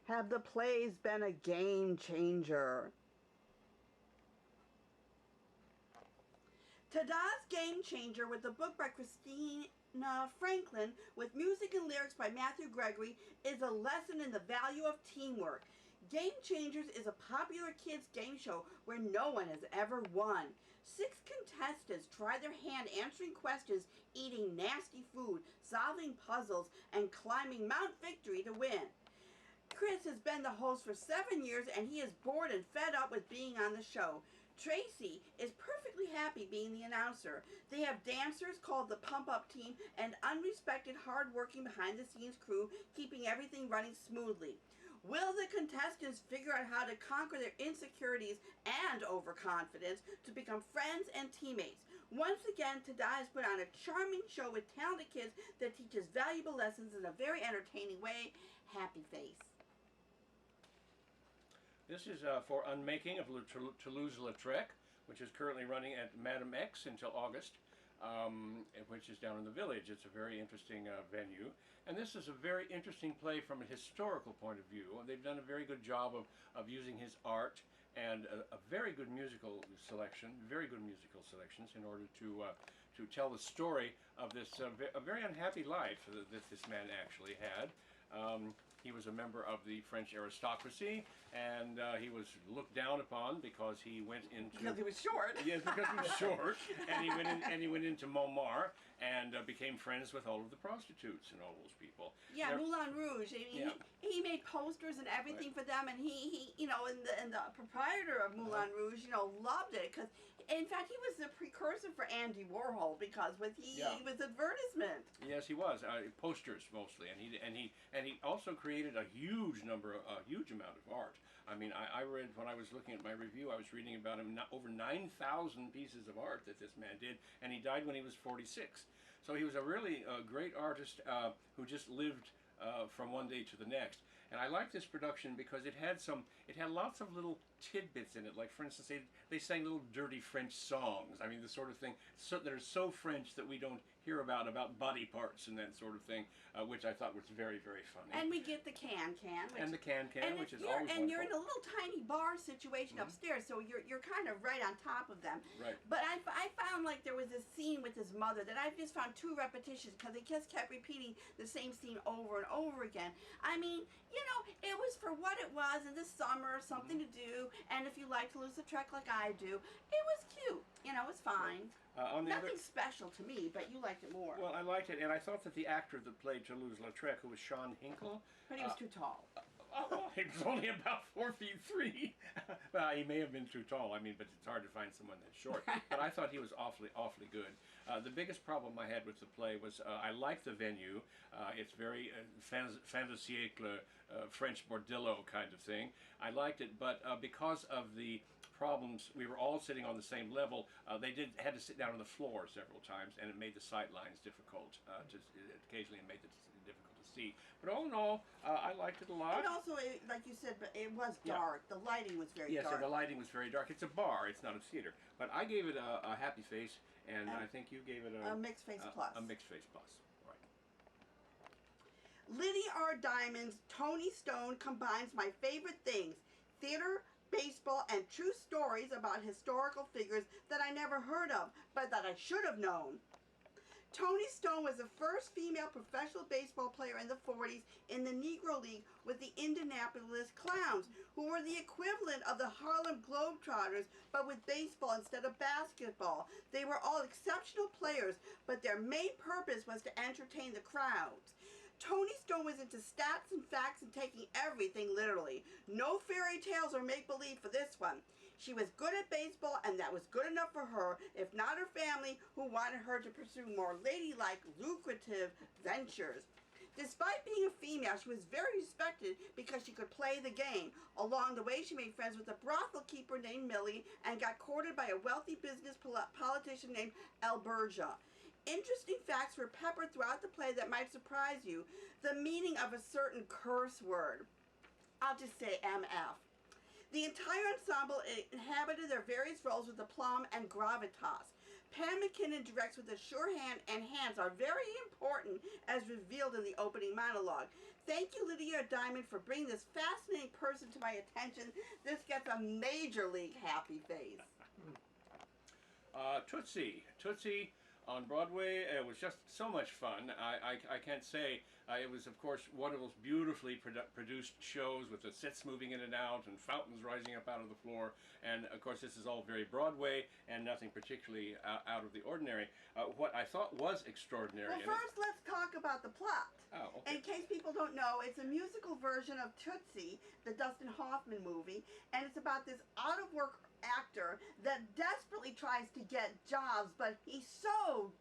have the plays been a game changer? TADA's Game Changer, with a book by Christina Franklin with music and lyrics by Matthew Gregory, is a lesson in the value of teamwork. Game Changers is a popular kids game show where no one has ever won. 6 contestants try their hand answering questions, eating nasty food, solving puzzles, and climbing Mount Victory to win. Chris has been the host for 7 years, and he is bored and fed up with being on the show. Tracy is perfectly happy being the announcer. They have dancers called the Pump Up Team and unrespected, hard-working behind-the-scenes crew keeping everything running smoothly. Will the contestants figure out how to conquer their insecurities and overconfidence to become friends and teammates? Once again, TADA has put on a charming show with talented kids that teaches valuable lessons in a very entertaining way. Happy face. This is for Unmaking of Toulouse LaTrec, which is currently running at Madame X until August, which is down in the Village. It's a very interesting venue. And this is a very interesting play from a historical point of view. They've done a very good job of using his art and a very good musical selection, very good musical selections in order to tell the story of this a very unhappy life that this man actually had. He was a member of the French aristocracy, and he was looked down upon because he went into... Because he was short. Yes, because he was short, and he went into Montmartre and became friends with all of the prostitutes and all those people. Yeah, Moulin Rouge. He made posters and everything for them, and he you know, and the proprietor of Moulin Rouge, you know, loved it because, in fact, he was the precursor for Andy Warhol because he was advertisement. Yes, he was posters mostly, and he also created a huge amount of art. I mean, I read, when I was looking at my review, I was reading about him, over 9,000 pieces of art that this man did, and he died when he was 46. So he was a really great artist who just lived from one day to the next. And I like this production because it had lots of little tidbits in it. Like, for instance, they sang little dirty French songs. I mean, the sort of thing that are so French that we don't hear about body parts and that sort of thing, which I thought was very, very funny. And we get the can, which is always wonderful. And you're in a little tiny bar situation upstairs, so you're kind of right on top of them. Right. But I found like there was a scene with his mother that I just found too repetitious because he just kept repeating the same scene over and over again. I mean, you know, it was for what it was in the summer, something to do, and if you like Toulouse LaTrec like I do, it was cute. You know, it's fine. Nothing special to me, but you liked it more. Well, I liked it, and I thought that the actor that played Toulouse LaTrec, who was Sean Hinkle... But he was too tall. He was only about 4'3". Well, he may have been too tall. I mean, but it's hard to find someone that's short. But I thought he was awfully good. The biggest problem I had with the play was I liked the venue. It's very fin de siècle French bordello kind of thing. I liked it, but because of the problems, we were all sitting on the same level. They had to sit down on the floor several times, and it made the sight lines difficult. Occasionally, it made it difficult to see. But all in all, I liked it a lot. And also, like you said, but it was dark. Yeah. The lighting was very dark. Yes, the lighting was very dark. It's a bar. It's not a theater. But I gave it a happy face, and I think you gave it a mixed face plus. A mixed face plus. Right. Liddy R. Diamond's Toni Stone combines my favorite things: theater, baseball, and true stories about historical figures that I never heard of, but that I should have known. Toni Stone was the first female professional baseball player in the 40s in the Negro League with the Indianapolis Clowns, who were the equivalent of the Harlem Globetrotters, but with baseball instead of basketball. They were all exceptional players, but their main purpose was to entertain the crowds. Toni Stone was into stats and facts and taking everything literally. No fairy tales or make-believe for this one. She was good at baseball, and that was good enough for her, if not her family, who wanted her to pursue more ladylike, lucrative ventures. Despite being a female, she was very respected because she could play the game. Along the way, she made friends with a brothel keeper named Millie and got courted by a wealthy business politician named Alberta. Interesting facts were peppered throughout the play that might surprise you. The meaning of a certain curse word. I'll just say MF. The entire ensemble inhabited their various roles with aplomb and gravitas. Pam McKinnon directs with a sure hand, and hands are very important as revealed in the opening monologue. Thank you, Lydia Diamond, for bringing this fascinating person to my attention. This gets a major league happy face. Tootsie. Tootsie on Broadway, it was just so much fun. I can't say, it was of course one of those beautifully produced shows with the sets moving in and out and fountains rising up out of the floor, and of course this is all very Broadway and nothing particularly out of the ordinary. What I thought was extraordinary... Well, first let's talk about the plot. Oh, okay. In case people don't know, it's a musical version of Tootsie, the Dustin Hoffman movie, and it's about this out-of-work actor that desperately tries to get jobs, but he's so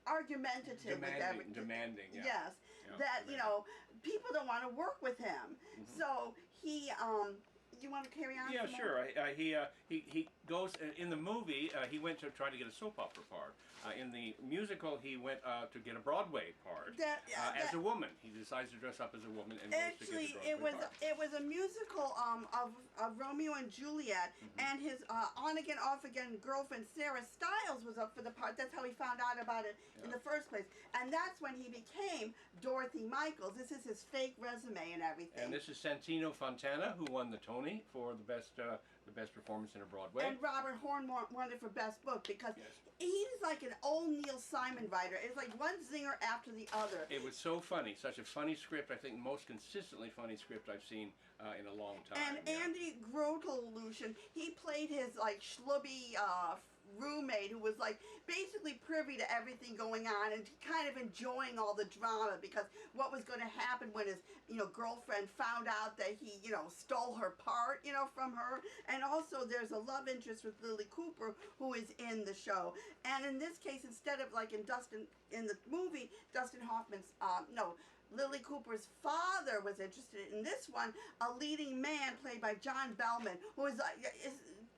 argumentative with everything. Demanding, yeah. Yes, yeah, that, you know, people don't want to work with him. So he, you want to carry on? Yeah, sure. He goes, in the movie, he went to try to get a soap opera part. In the musical, he went to get a Broadway part as a woman. He decides to dress up as a woman and goes to get the Broadway part. It was a musical of Romeo and Juliet, and his on-again, off-again girlfriend Sarah Stiles was up for the part. That's how he found out about it in the first place. And that's when he became Dorothy Michaels. This is his fake resume and everything. And this is Santino Fontana, who won the Toni for the best performance in a Broadway. And Robert Horn won it for Best Book because he's like an old Neil Simon writer. It's like one zinger after the other. It was so funny. Such a funny script. I think most consistently funny script I've seen in a long time. And Andy Grotelution, he played his like schlubby roommate who was like basically privy to everything going on and kind of enjoying all the drama because what was going to happen when his girlfriend found out that he stole her part from her. And also there's a love interest with Lily Cooper who is in the show, and in this case instead of like in the movie Dustin Hoffman's Lily Cooper's father was interested. In this one, a leading man played by John Bellman, who is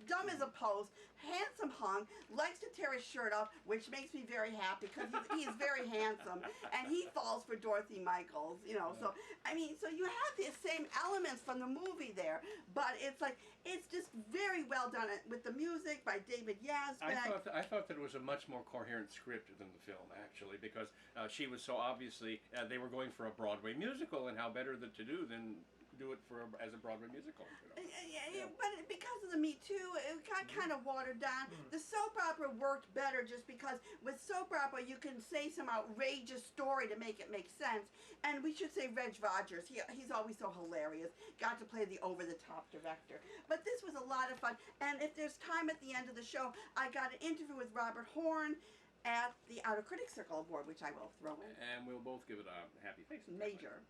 dumb as a post, handsome hung, likes to tear his shirt off, which makes me very happy because he's very handsome, and he falls for Dorothy Michaels, So I mean, so you have the same elements from the movie there, but it's like it's just very well done with the music by David Yazbek. I thought that it was a much more coherent script than the film actually, because she was so obviously they were going for a Broadway musical, and how better to do than do it as a Broadway musical. But because of the Me Too, it got kind of watered down. The soap opera worked better just because with soap opera you can say some outrageous story to make it make sense. And we should say Reg Rogers, he's always so hilarious, got to play the over-the-top director. But this was a lot of fun, and if there's time at the end of the show, I got an interview with Robert Horn at the Outer Critics Circle Award, which I will throw in. And we'll both give it a happy face. Major.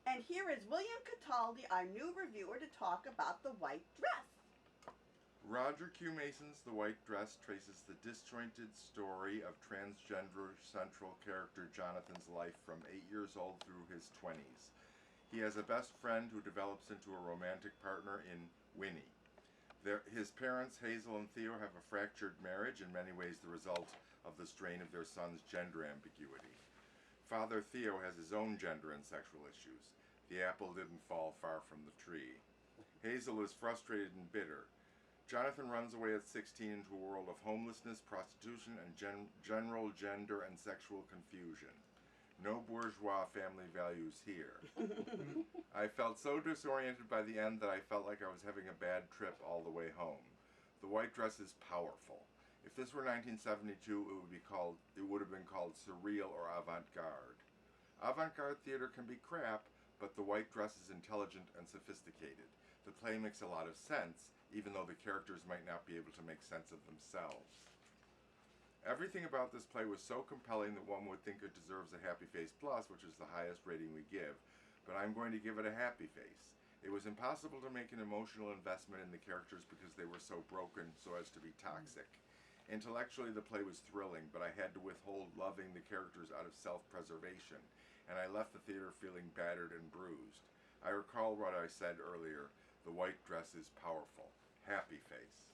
And here is William Cataldi, our new reviewer, to talk about The White Dress. Roger Q. Mason's The White Dress traces the disjointed story of transgender central character Jonathan's life from 8 years old through his 20s. He has a best friend who develops into a romantic partner in Winnie. His parents, Hazel and Theo, have a fractured marriage, in many ways the result of the strain of their son's gender ambiguity. Father Theo has his own gender and sexual issues. The apple didn't fall far from the tree. Hazel is frustrated and bitter. Jonathan runs away at 16 into a world of homelessness, prostitution, and general gender and sexual confusion. No bourgeois family values here. I felt so disoriented by the end that I felt like I was having a bad trip all the way home. The White Dress is powerful. If this were 1972, it would have been called surreal or avant-garde. Avant-garde theater can be crap, but The White Dress is intelligent and sophisticated. The play makes a lot of sense, even though the characters might not be able to make sense of themselves. Everything about this play was so compelling that one would think it deserves a Happy Face Plus, which is the highest rating we give, but I'm going to give it a Happy Face. It was impossible to make an emotional investment in the characters because they were so broken so as to be toxic. Intellectually, the play was thrilling, but I had to withhold loving the characters out of self-preservation, and I left the theater feeling battered and bruised. I recall what I said earlier, The White Dress is powerful. Happy Face.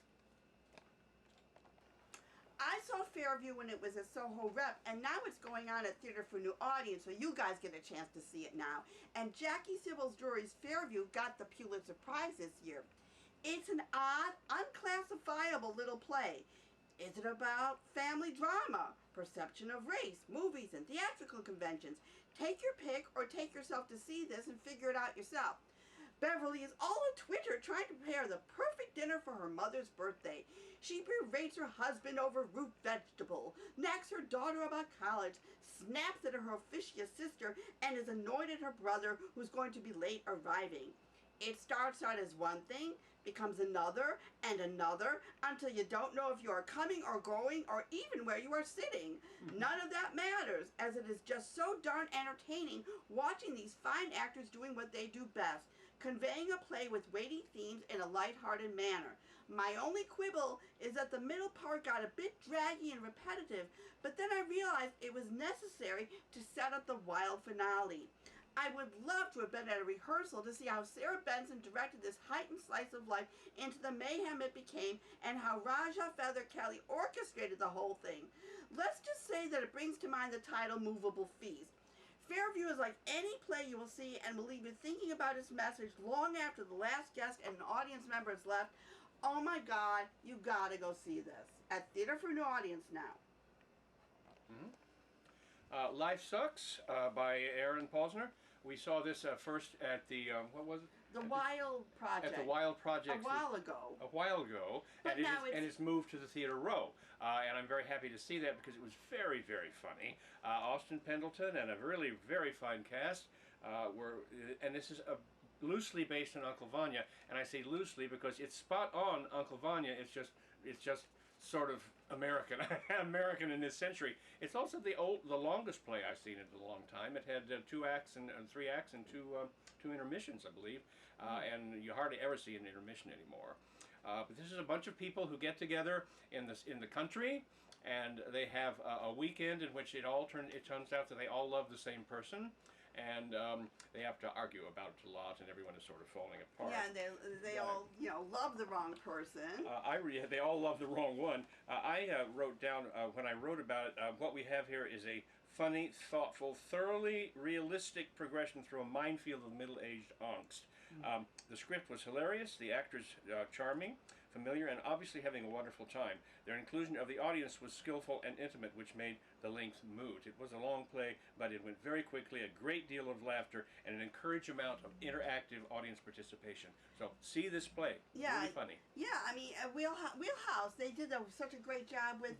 I saw Fairview when it was at Soho Rep, and now it's going on at Theater for New Audience, so you guys get a chance to see it now. And Jackie Sybil's Drury's Fairview got the Pulitzer Prize this year. It's an odd, unclassifiable little play. Is it about family drama, perception of race, movies, and theatrical conventions? Take your pick or take yourself to see this and figure it out yourself. Beverly is all on Twitter trying to prepare the perfect dinner for her mother's birthday. She berates her husband over root vegetable, nags her daughter about college, snaps at her officious sister, and is annoyed at her brother who's going to be late arriving. It starts out as one thing, becomes another and another, until you don't know if you are coming or going or even where you are sitting. None of that matters, as it is just so darn entertaining watching these fine actors doing what they do best, conveying a play with weighty themes in a lighthearted manner. My only quibble is that the middle part got a bit draggy and repetitive, but then I realized it was necessary to set up the wild finale. I would love to have been at a rehearsal to see how Sarah Benson directed this heightened slice of life into the mayhem it became, and how Raja Feather Kelly orchestrated the whole thing. Let's just say that it brings to mind the title Movable Feast. Fairview is like any play you will see and will leave you thinking about its message long after the last guest and an audience member has left. Oh my God, you gotta go see this. At Theater for New Audience now. Life Sucks by Aaron Posner. We saw this first at the, what was it? The Wild Project. At the Wild Project. A while ago. A while ago. But and, now and it's moved to the Theater Row. And I'm very happy to see that because it was very, very funny. Austin Pendleton and a really very fine cast and this is loosely based on Uncle Vanya. And I say loosely because it's spot on Uncle Vanya. It's just sort of American, American in this century. It's also the longest play I've seen in a long time. It had 2 acts and 3 acts and two intermissions, I believe, and you hardly ever see an intermission anymore. But this is a bunch of people who get together in the country, and they have a weekend in which it turns out that they all love the same person. And they have to argue about it a lot, and everyone is sort of falling apart. Yeah, and they all, love the wrong person. They all love the wrong one. I wrote down, when I wrote about it, what we have here is a funny, thoughtful, thoroughly realistic progression through a minefield of middle-aged angst. The script was hilarious, the actors charming, familiar, and obviously having a wonderful time. Their inclusion of the audience was skillful and intimate, which made the length moot. It was a long play, but it went very quickly, a great deal of laughter, and an encouraged amount of interactive audience participation. So, see this play. Yeah. Really funny. Yeah, I mean, Wheelhouse, they did such a great job with,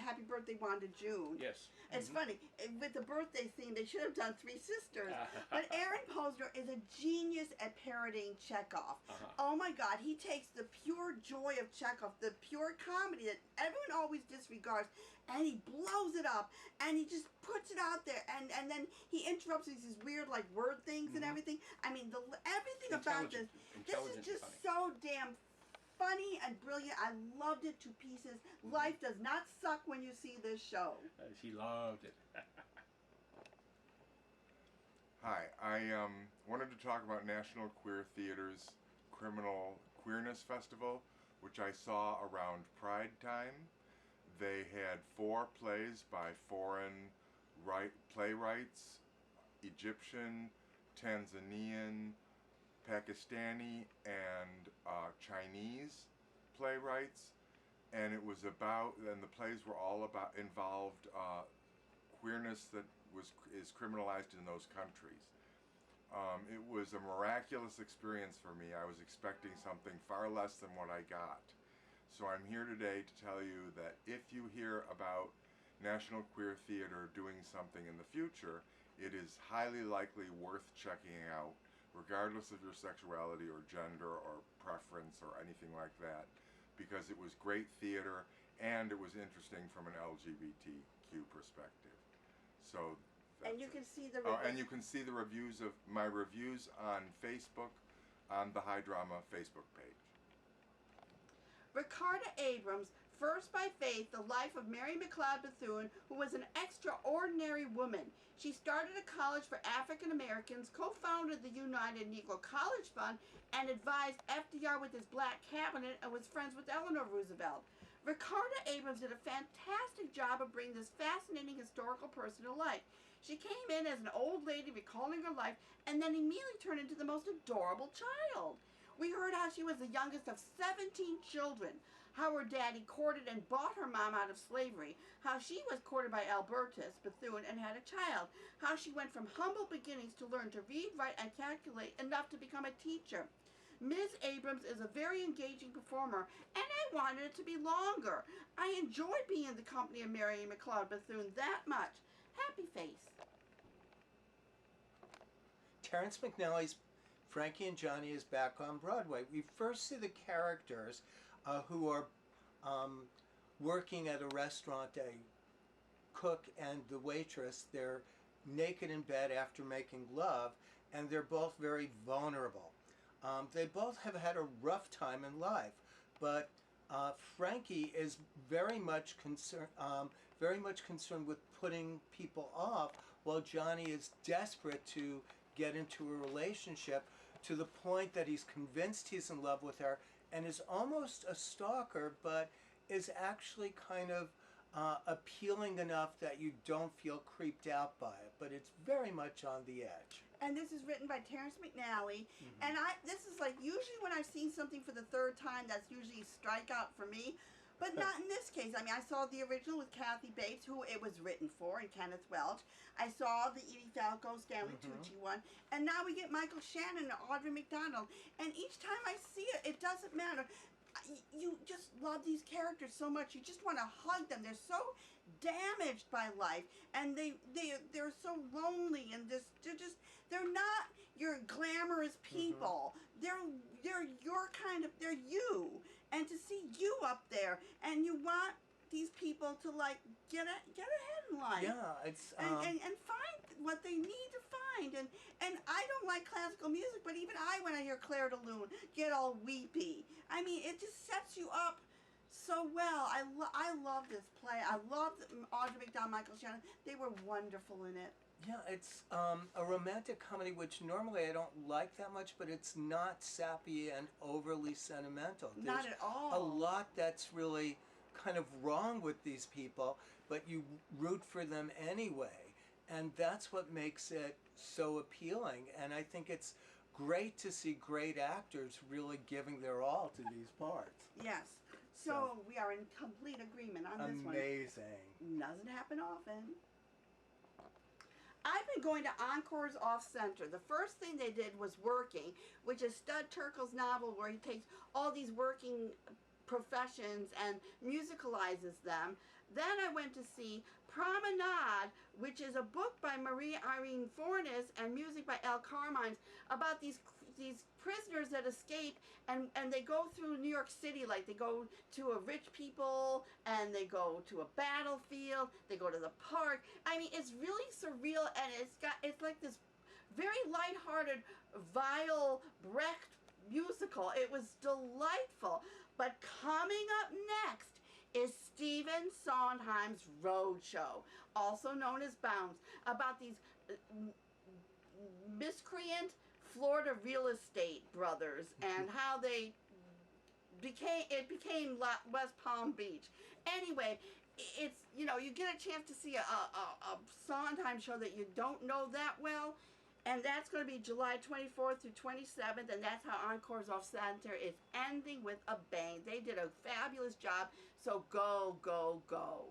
Happy Birthday, Wanda June. Yes. It's funny, with the birthday theme, they should have done Three Sisters. But Aaron Posner is a genius at parodying Chekhov. Oh my God, he takes the pure joy of Chekhov, the pure comedy that everyone always disregards, and he blows it up, and he just puts it out there, and then he interrupts with these weird, like, word things and everything. I mean, everything about this is just so damn funny and brilliant. I loved it to pieces. Life does not suck when you see this show. She loved it. Hi, I wanted to talk about National Queer Theater's Queerness Festival, which I saw around Pride time. They had 4 plays by foreign playwrights, Egyptian, Tanzanian, Pakistani, and Chinese playwrights, and the plays were all involved queerness that is criminalized in those countries. It was a miraculous experience for me. I was expecting something far less than what I got. So I'm here today to tell you that if you hear about National Queer Theater doing something in the future, it is highly likely worth checking out, regardless of your sexuality or gender or preference or anything like that, because it was great theater and it was interesting from an LGBTQ perspective. So and you can see the and you can see the reviews of my reviews on Facebook, on the High Drama Facebook page. Ricarda Abrams, First by Faith, the life of Mary McLeod Bethune, who was an extraordinary woman. She started a college for African Americans, co-founded the United Negro College Fund, and advised FDR with his black cabinet and was friends with Eleanor Roosevelt. Ricarda Abrams did a fantastic job of bringing this fascinating historical person to life. She came in as an old lady recalling her life and then immediately turned into the most adorable child. We heard how she was the youngest of 17 children, how her daddy courted and bought her mom out of slavery, how she was courted by Albertus, Bethune, and had a child, how she went from humble beginnings to learn to read, write, and calculate enough to become a teacher. Ms. Abrams is a very engaging performer, and I wanted it to be longer. I enjoyed being in the company of Mary McLeod Bethune that much. Happy face. Terrence McNally's Frankie and Johnny is back on Broadway. We first see the characters who are working at a restaurant, a cook and the waitress. They're naked in bed after making love, and they're both very vulnerable. They both have had a rough time in life, but Frankie is very much concerned with putting people off, while Johnny is desperate to get into a relationship, to the point that he's convinced he's in love with her and is almost a stalker, but is actually kind of appealing enough that you don't feel creeped out by it, but it's very much on the edge. And this is written by Terrence McNally. And this is like, usually when I've seen something for the third time, that's usually a strikeout for me. But not in this case. I mean, I saw the original with Kathy Bates, who it was written for, and Kenneth Welch. I saw the Edie Falco, Stanley Tucci one. And now we get Michael Shannon and Audrey McDonald. And each time I see it, it doesn't matter. You just love these characters so much. You just want to hug them. They're so damaged by life, and they're so lonely, and they're not your glamorous people. They're your kind of, they're you. And to see you up there, and you want these people to like get ahead in life. Yeah, it's and find what they need to find. And I don't like classical music, but even when I hear Claire de Lune, get all weepy. I mean, it just sets you up so well. I love this play. I love Audrey McDonald, Michael Shannon. They were wonderful in it. Yeah, it's a romantic comedy, which normally I don't like that much, but it's not sappy and overly sentimental. Not at all. A lot that's really kind of wrong with these people, but you root for them anyway. And that's what makes it so appealing. And I think it's great to see great actors really giving their all to these parts. Yes. So we are in complete agreement on this one. Amazing. Doesn't happen often. I've been going to Encores OffCenter. The first thing they did was Working, which is Stud Terkel's novel where he takes all these working professions and musicalizes them. Then I went to see Promenade, which is a book by Marie Irene Fornes and music by Al Carmines about these prisoners that escape and they go through New York City. Like they go to a rich people and they go to a battlefield, they go to the park. I mean, it's really surreal, and it's like this very lighthearted, vile Brecht musical. It was delightful. But coming up next is Stephen Sondheim's Roadshow, also known as Bounce, about these miscreant Florida real estate brothers and how they became West Palm Beach. Anyway, it's, you know, you get a chance to see a Sondheim show that you don't know that well, and that's going to be July 24th through 27th, and that's how Encores OffCenter is ending with a bang. They did a fabulous job, so go, go, go.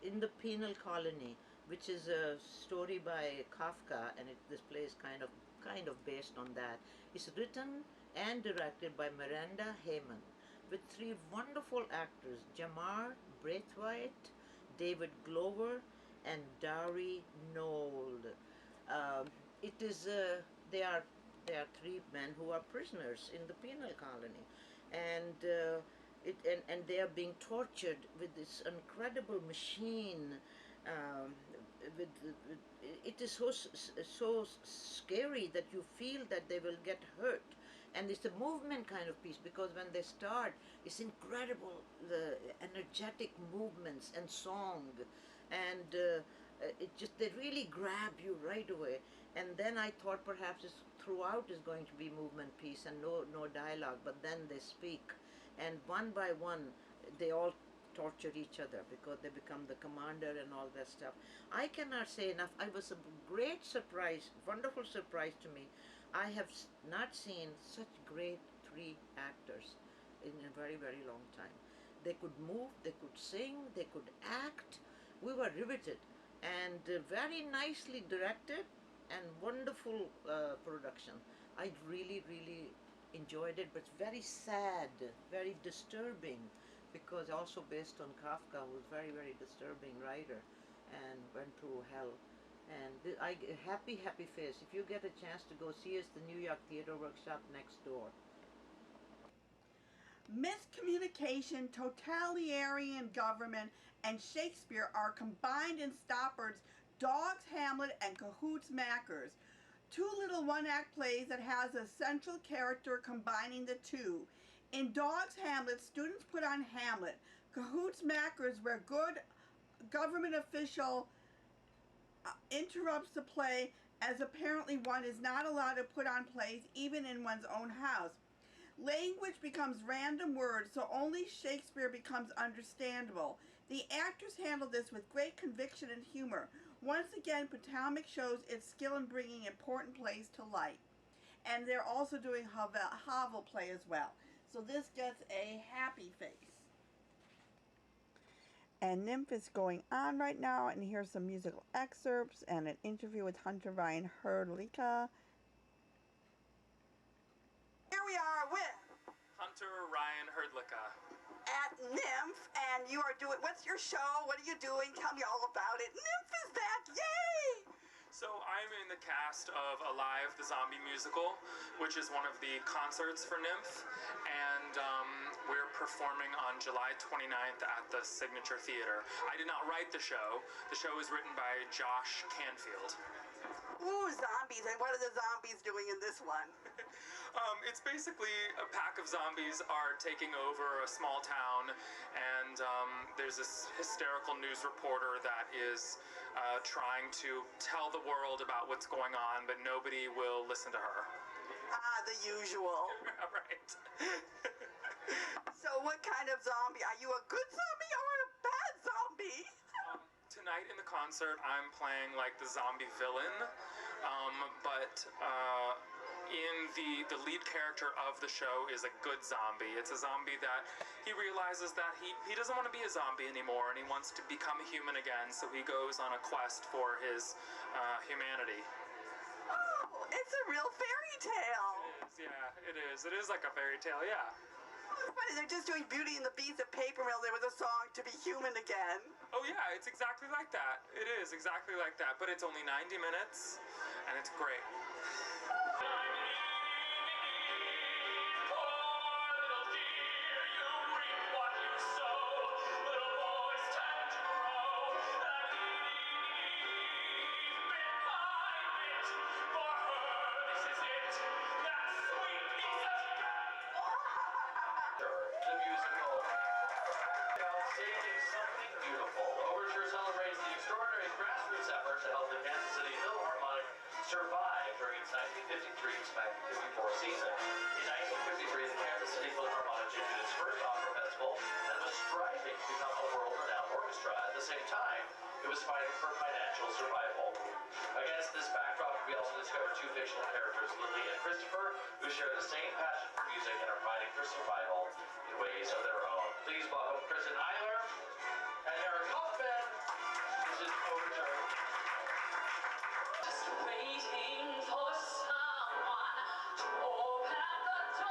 In the Penal Colony, which is a story by Kafka, and this play is kind of based on that. It's written and directed by Miranda Heyman, with three wonderful actors: Jamar Braithwaite, David Glover, and Dari Nold. It is they are three men who are prisoners in the Penal Colony, and they are being tortured with this incredible machine. It is so scary that you feel that they will get hurt, and it's a movement kind of piece, because when they start, it's incredible, the energetic movements and song, and they really grab you right away. And then I thought perhaps throughout is going to be movement piece and no dialogue, but then they speak, and one by one they all torture each other because they become the commander and all that stuff. I cannot say enough. I was a great surprise, wonderful surprise to me, I have not seen such great three actors in a very, very long time. They could move, they could sing, they could act. We were riveted, and very nicely directed and wonderful production. I really, really enjoyed it, but it's very sad, very disturbing, because also based on Kafka, who was a very, very disturbing writer and went through hell. And happy face. If you get a chance to go see us, the New York Theater Workshop next door. Miscommunication, totalitarian government, and Shakespeare are combined in Stoppard's Dogg's Hamlet and Cahoot's Mackers. Two little one-act plays that has a central character combining the two. In Dogg's Hamlet, students put on Hamlet. Cahoot's Mackers, where good government official interrupts the play, as apparently one is not allowed to put on plays even in one's own house. Language becomes random words, so only Shakespeare becomes understandable. The actors handle this with great conviction and humor. Once again, Potomac shows its skill in bringing important plays to light. And they're also doing Havel play as well. So this gets a happy face. And NYMF is going on right now, and here's some musical excerpts and an interview with Hunter Ryan Herdlicka. Here we are with Hunter Ryan Herdlicka at NYMF, and you are doing, what's your show? What are you doing? Tell me all about it. NYMF is back, yay! So I'm in the cast of Alive, the Zombie Musical, which is one of the concerts for NYMF, and we're performing on July 29th at the Signature Theater. I did not write the show. The show is written by Josh Canfield. Ooh, zombies, and what are the zombies doing in this one? It's basically a pack of zombies are taking over a small town, and there's this hysterical news reporter that is trying to tell the world about what's going on, but nobody will listen to her. Ah, the usual. Right. So what kind of zombie? Are you a good zombie or a bad zombie? Tonight in the concert, I'm playing like the zombie villain, but in the lead character of the show is a good zombie. It's a zombie that he realizes that he doesn't want to be a zombie anymore, and he wants to become a human again, so he goes on a quest for his humanity. Oh, it's a real fairy tale. It is, yeah, it is. It is like a fairy tale, yeah. Oh, it's funny, they're just doing Beauty and the Beast at Paper Mill. There was a song, To Be Human Again. Oh yeah, it's exactly like that. It is exactly like that, but it's only 90 minutes, and it's great. Survived during its 1953-1954 season. In 1953, the Kansas City Philharmonic issued its first opera festival and was striving to become a world-renowned orchestra. At the same time, it was fighting for financial survival. Against this backdrop, we also discovered two fictional characters, Lily and Christopher, who share the same passion for music and are fighting for survival in ways of their own. Please welcome Kristen Eiler and Eric Hoffman. This is Overture. Waiting for someone to open the door. So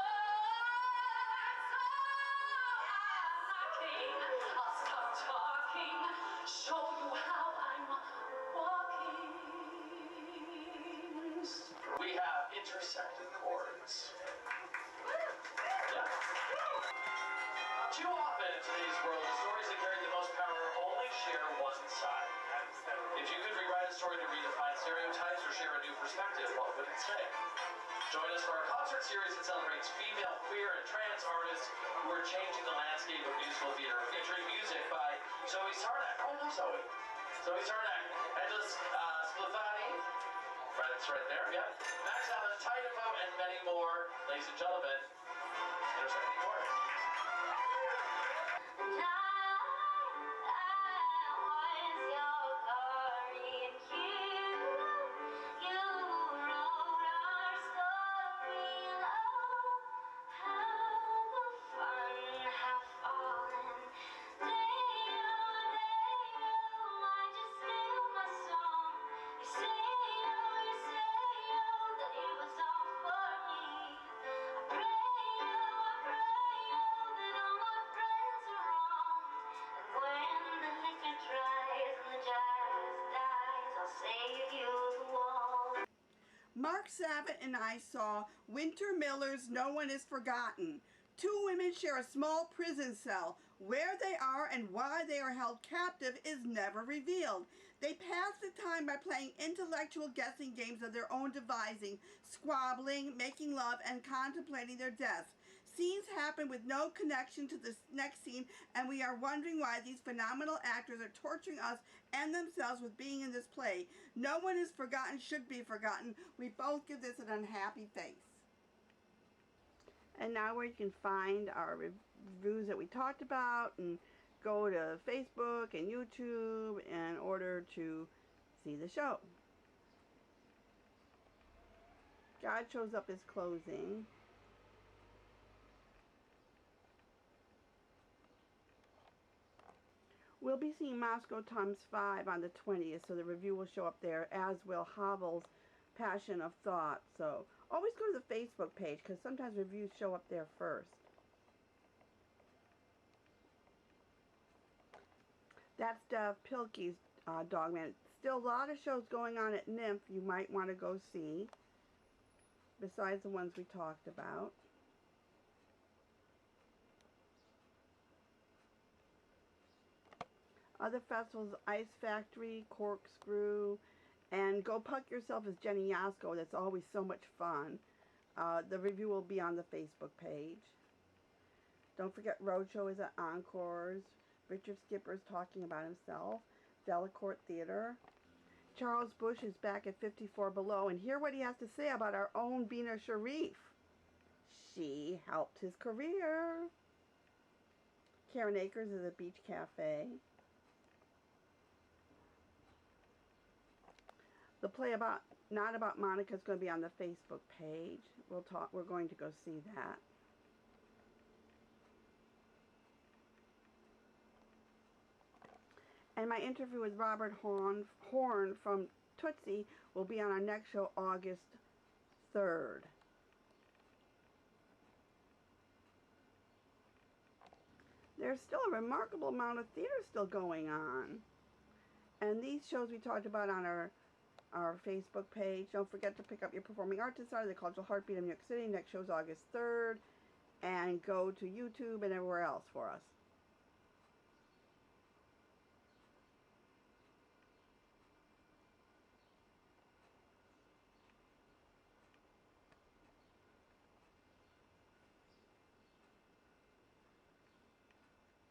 I'm knocking. I'll stop talking. Show you how I'm walking. We have intersecting chords. Yeah. Too often in today's world, the stories that carry the most power only share one side. If you could rewrite a story to redefine stereotypes or share a new perspective, what would it say? Join us for our concert series that celebrates female, queer, and trans artists who are changing the landscape of musical theater, featuring music by Zoe Sarnak. Oh, I know Zoe. Zoe Sarnak, Angela Splafani, that's right there, yeah. Max Allen, Tydemo, and many more. Ladies and gentlemen, intersecting chords. You wrote our story. Mark Savitt and I saw Winter Miller's No One Is Forgotten. Two women share a small prison cell. Where they are and why they are held captive is never revealed. They pass the time by playing intellectual guessing games of their own devising, squabbling, making love, and contemplating their deaths. Scenes happen with no connection to the next scene, and we are wondering why these phenomenal actors are torturing us and themselves with being in this play. No One Is Forgotten should be forgotten. We both give this an unhappy face. And now where you can find our reviews that we talked about, and go to Facebook and YouTube in order to see the show. God Shows Up is closing. We'll be seeing Moscow Times 5 on the 20th, so the review will show up there, as will Havel's Passion of Thought. So always go to the Facebook page, because sometimes reviews show up there first. That's Dov Pilkey's Dogman. Still a lot of shows going on at NYMF you might want to go see, besides the ones we talked about. Other festivals, Ice Factory, Corkscrew, and Go Puck Yourself as Jenny Yasko. That's always so much fun. The review will be on the Facebook page. Don't forget Roadshow is at Encores. Richard Skipper's talking about himself. Delacorte Theater. Charles Bush is back at 54 Below, and hear what he has to say about our own Bina Sharif. She helped his career. Karen Akers is at Beach Cafe. The play about Not About Monica is going to be on the Facebook page. We're going to go see that. And my interview with Robert Horn from Tootsie will be on our next show, August 3rd. There's still a remarkable amount of theater still going on. And these shows we talked about on our Facebook page. Don't forget to pick up your Performing Arts Society, the Cultural Heartbeat of New York City. Next show's August 3rd. And go to YouTube and everywhere else for us.